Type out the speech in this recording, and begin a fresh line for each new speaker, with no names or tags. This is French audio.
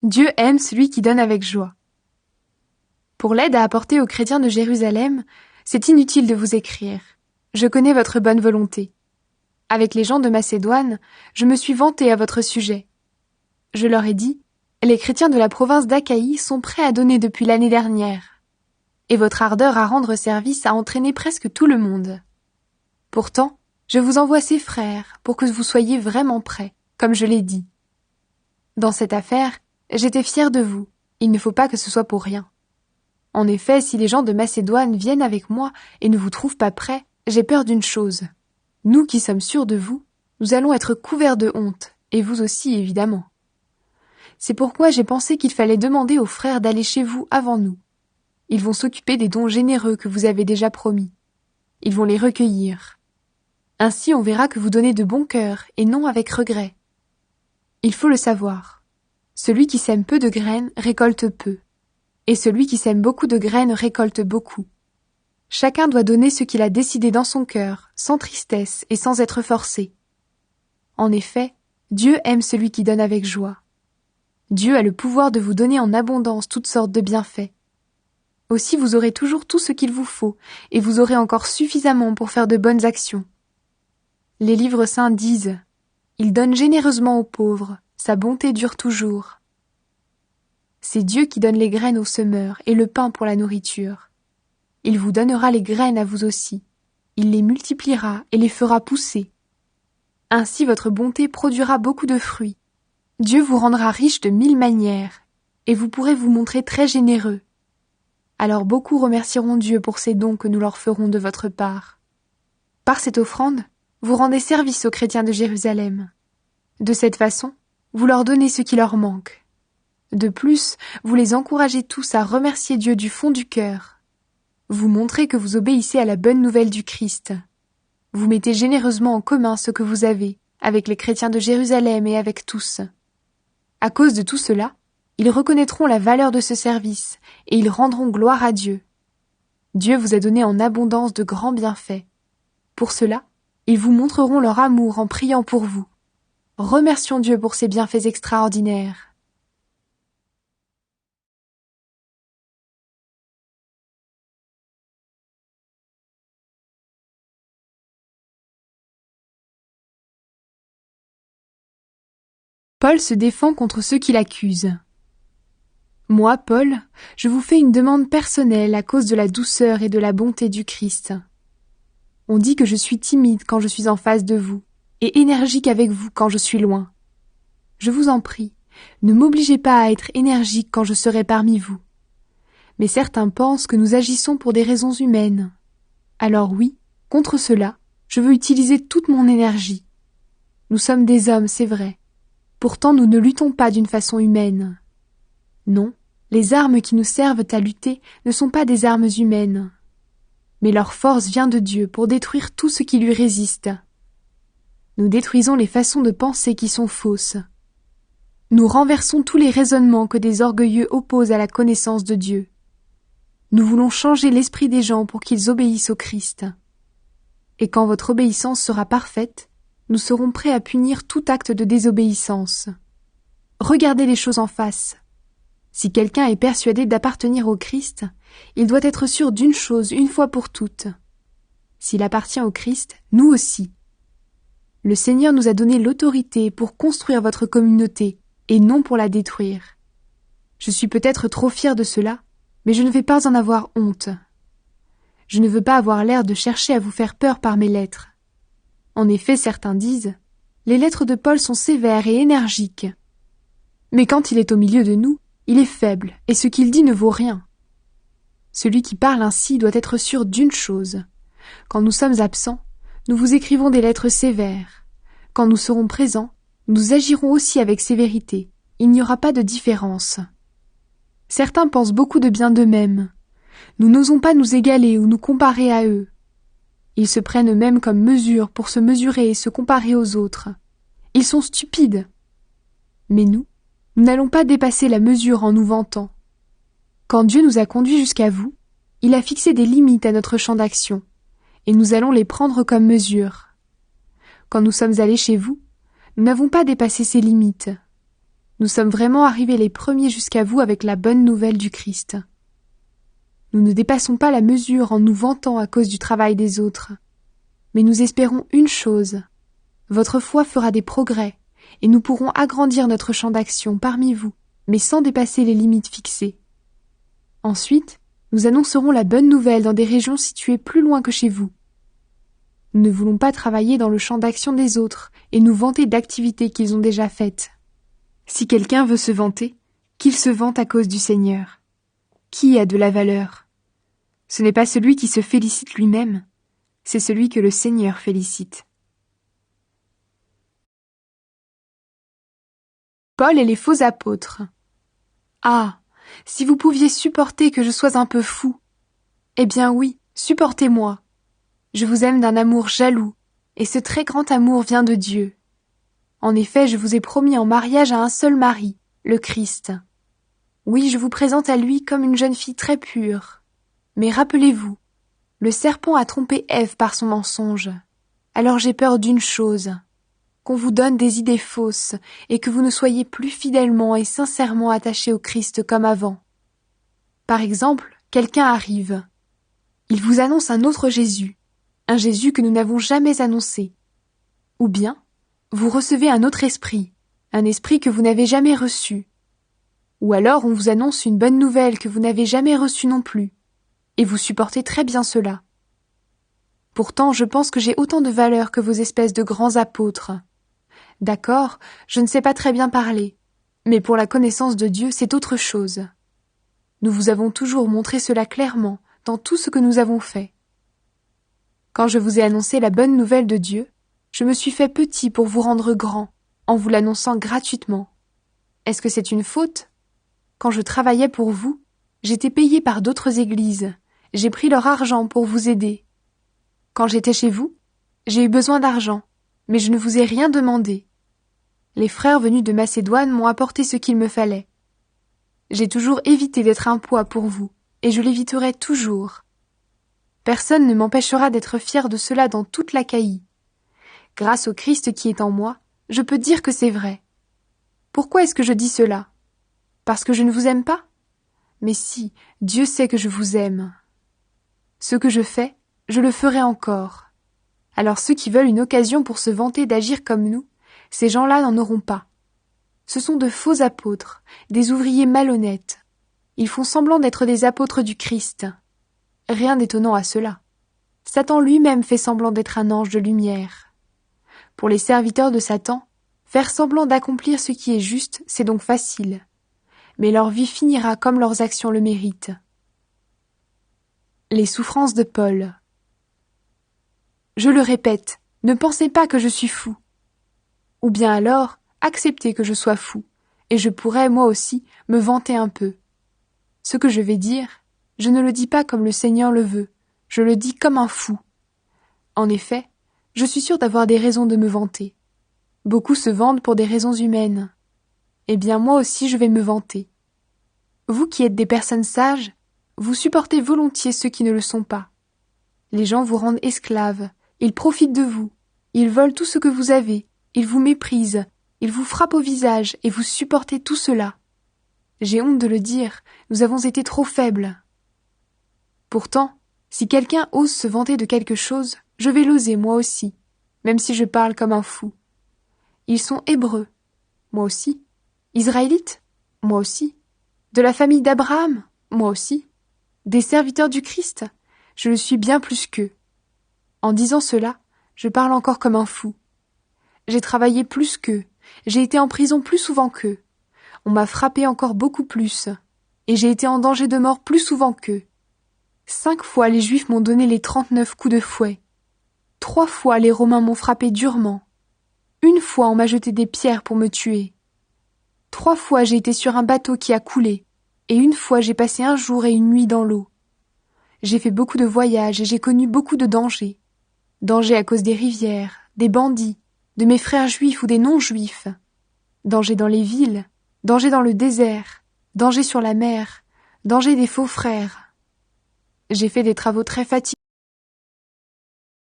Dieu aime celui qui donne avec joie. Pour l'aide à apporter aux chrétiens de Jérusalem, c'est inutile de vous écrire. Je connais votre bonne volonté. Avec les gens de Macédoine, je me suis vanté à votre sujet. Je leur ai dit, les chrétiens de la province d'Achaïe sont prêts à donner depuis l'année dernière. Et votre ardeur à rendre service a entraîné presque tout le monde. Pourtant, je vous envoie ces frères pour que vous soyez vraiment prêts, comme je l'ai dit. Dans cette affaire, j'étais fier de vous. Il ne faut pas que ce soit pour rien. En effet, si les gens de Macédoine viennent avec moi et ne vous trouvent pas prêts, j'ai peur d'une chose. Nous qui sommes sûrs de vous, nous allons être couverts de honte, et vous aussi évidemment. C'est pourquoi j'ai pensé qu'il fallait demander aux frères d'aller chez vous avant nous. Ils vont s'occuper des dons généreux que vous avez déjà promis. Ils vont les recueillir. Ainsi on verra que vous donnez de bon cœur et non avec regret. Il faut le savoir. Celui qui sème peu de graines récolte peu, et celui qui sème beaucoup de graines récolte beaucoup. Chacun doit donner ce qu'il a décidé dans son cœur, sans tristesse et sans être forcé. En effet, Dieu aime celui qui donne avec joie. Dieu a le pouvoir de vous donner en abondance toutes sortes de bienfaits. Aussi vous aurez toujours tout ce qu'il vous faut, et vous aurez encore suffisamment pour faire de bonnes actions. Les livres saints disent « Il donne généreusement aux pauvres, sa bonté dure toujours. » C'est Dieu qui donne les graines aux semeurs et le pain pour la nourriture. Il vous donnera les graines à vous aussi. Il les multipliera et les fera pousser. Ainsi votre bonté produira beaucoup de fruits. Dieu vous rendra riche de 1000 manières, et vous pourrez vous montrer très généreux. Alors beaucoup remercieront Dieu pour ces dons que nous leur ferons de votre part. Par cette offrande, vous rendez service aux chrétiens de Jérusalem. De cette façon, vous leur donnez ce qui leur manque. De plus, vous les encouragez tous à remercier Dieu du fond du cœur. Vous montrez que vous obéissez à la bonne nouvelle du Christ. Vous mettez généreusement en commun ce que vous avez, avec les chrétiens de Jérusalem et avec tous. À cause de tout cela, ils reconnaîtront la valeur de ce service, et ils rendront gloire à Dieu. Dieu vous a donné en abondance de grands bienfaits. Pour cela, ils vous montreront leur amour en priant pour vous. Remercions Dieu pour ses bienfaits extraordinaires. Paul se défend contre ceux qui l'accusent. Moi, Paul, je vous fais une demande personnelle à cause de la douceur et de la bonté du Christ. On dit que je suis timide quand je suis en face de vous, et énergique avec vous quand je suis loin. Je vous en prie, ne m'obligez pas à être énergique quand je serai parmi vous. Mais certains pensent que nous agissons pour des raisons humaines. Alors oui, contre cela, je veux utiliser toute mon énergie. Nous sommes des hommes, c'est vrai. Pourtant nous ne luttons pas d'une façon humaine. Non, les armes qui nous servent à lutter ne sont pas des armes humaines. Mais leur force vient de Dieu pour détruire tout ce qui lui résiste. Nous détruisons les façons de penser qui sont fausses. Nous renversons tous les raisonnements que des orgueilleux opposent à la connaissance de Dieu. Nous voulons changer l'esprit des gens pour qu'ils obéissent au Christ. Et quand votre obéissance sera parfaite, nous serons prêts à punir tout acte de désobéissance. Regardez les choses en face. Si quelqu'un est persuadé d'appartenir au Christ, il doit être sûr d'une chose une fois pour toutes. S'il appartient au Christ, nous aussi. Le Seigneur nous a donné l'autorité pour construire votre communauté et non pour la détruire. Je suis peut-être trop fier de cela, mais je ne vais pas en avoir honte. Je ne veux pas avoir l'air de chercher à vous faire peur par mes lettres. En effet, certains disent « Les lettres de Paul sont sévères et énergiques. » Mais quand il est au milieu de nous, il est faible et ce qu'il dit ne vaut rien. Celui qui parle ainsi doit être sûr d'une chose. Quand nous sommes absents, nous vous écrivons des lettres sévères. Quand nous serons présents, nous agirons aussi avec sévérité. Il n'y aura pas de différence. Certains pensent beaucoup de bien d'eux-mêmes. Nous n'osons pas nous égaler ou nous comparer à eux. Ils se prennent eux-mêmes comme mesure pour se mesurer et se comparer aux autres. Ils sont stupides. Mais nous n'allons pas dépasser la mesure en nous vantant. Quand Dieu nous a conduits jusqu'à vous, il a fixé des limites à notre champ d'action, et nous allons les prendre comme mesure. Quand nous sommes allés chez vous, nous n'avons pas dépassé ces limites. Nous sommes vraiment arrivés les premiers jusqu'à vous avec la bonne nouvelle du Christ. Nous ne dépassons pas la mesure en nous vantant à cause du travail des autres. Mais nous espérons une chose. Votre foi fera des progrès, et nous pourrons agrandir notre champ d'action parmi vous, mais sans dépasser les limites fixées. Ensuite, nous annoncerons la bonne nouvelle dans des régions situées plus loin que chez vous. Nous ne voulons pas travailler dans le champ d'action des autres et nous vanter d'activités qu'ils ont déjà faites. Si quelqu'un veut se vanter, qu'il se vante à cause du Seigneur. Qui a de la valeur? Ce n'est pas celui qui se félicite lui-même, c'est celui que le Seigneur félicite. Paul et les faux apôtres. Ah, si vous pouviez supporter que je sois un peu fou. Eh bien oui, supportez-moi. Je vous aime d'un amour jaloux, et ce très grand amour vient de Dieu. En effet, je vous ai promis en mariage à un seul mari, le Christ. Oui, je vous présente à lui comme une jeune fille très pure. Mais rappelez-vous, le serpent a trompé Ève par son mensonge. Alors j'ai peur d'une chose, qu'on vous donne des idées fausses et que vous ne soyez plus fidèlement et sincèrement attachés au Christ comme avant. Par exemple, quelqu'un arrive. Il vous annonce un autre Jésus, un Jésus que nous n'avons jamais annoncé. Ou bien, vous recevez un autre esprit, un esprit que vous n'avez jamais reçu. Ou alors on vous annonce une bonne nouvelle que vous n'avez jamais reçue non plus, et vous supportez très bien cela. Pourtant, je pense que j'ai autant de valeur que vos espèces de grands apôtres. D'accord, je ne sais pas très bien parler, mais pour la connaissance de Dieu, c'est autre chose. Nous vous avons toujours montré cela clairement dans tout ce que nous avons fait. Quand je vous ai annoncé la bonne nouvelle de Dieu, je me suis fait petit pour vous rendre grand, en vous l'annonçant gratuitement. Est-ce que c'est une faute? Quand je travaillais pour vous, j'étais payé par d'autres églises, j'ai pris leur argent pour vous aider. Quand j'étais chez vous, j'ai eu besoin d'argent, mais je ne vous ai rien demandé. Les frères venus de Macédoine m'ont apporté ce qu'il me fallait. J'ai toujours évité d'être un poids pour vous, et je l'éviterai toujours. Personne ne m'empêchera d'être fier de cela dans toute l'Achaïe. Grâce au Christ qui est en moi, je peux dire que c'est vrai. Pourquoi est-ce que je dis cela? Parce que je ne vous aime pas? Mais si, Dieu sait que je vous aime. Ce que je fais, je le ferai encore. Alors ceux qui veulent une occasion pour se vanter d'agir comme nous, ces gens-là n'en auront pas. Ce sont de faux apôtres, des ouvriers malhonnêtes. Ils font semblant d'être des apôtres du Christ. Rien d'étonnant à cela. Satan lui-même fait semblant d'être un ange de lumière. Pour les serviteurs de Satan, faire semblant d'accomplir ce qui est juste, c'est donc facile. Mais leur vie finira comme leurs actions le méritent. Les souffrances de Paul. Je le répète, ne pensez pas que je suis fou. Ou bien alors, acceptez que je sois fou, et je pourrais, moi aussi, me vanter un peu. Ce que je vais dire, je ne le dis pas comme le Seigneur le veut, je le dis comme un fou. En effet, je suis sûr d'avoir des raisons de me vanter. Beaucoup se vantent pour des raisons humaines. Eh bien, moi aussi je vais me vanter. Vous qui êtes des personnes sages, vous supportez volontiers ceux qui ne le sont pas. Les gens vous rendent esclaves, ils profitent de vous, ils volent tout ce que vous avez, ils vous méprisent, ils vous frappent au visage et vous supportez tout cela. J'ai honte de le dire, nous avons été trop faibles. Pourtant, si quelqu'un ose se vanter de quelque chose, je vais l'oser moi aussi, même si je parle comme un fou. Ils sont hébreux, moi aussi. Israélites, moi aussi. De la famille d'Abraham, moi aussi. Des serviteurs du Christ, je le suis bien plus qu'eux. En disant cela, je parle encore comme un fou. J'ai travaillé plus qu'eux, j'ai été en prison plus souvent qu'eux. On m'a frappé encore beaucoup plus, et j'ai été en danger de mort plus souvent qu'eux. 5 fois les Juifs m'ont donné les 39 coups de fouet. 3 fois les Romains m'ont frappé durement. 1 fois on m'a jeté des pierres pour me tuer. 3 fois j'ai été sur un bateau qui a coulé, et 1 fois j'ai passé un jour et une nuit dans l'eau. J'ai fait beaucoup de voyages et j'ai connu beaucoup de dangers. Danger à cause des rivières, des bandits, de mes frères juifs ou des non-juifs. Danger dans les villes, danger dans le désert, danger sur la mer, danger des faux frères. J'ai fait des travaux très fatigants.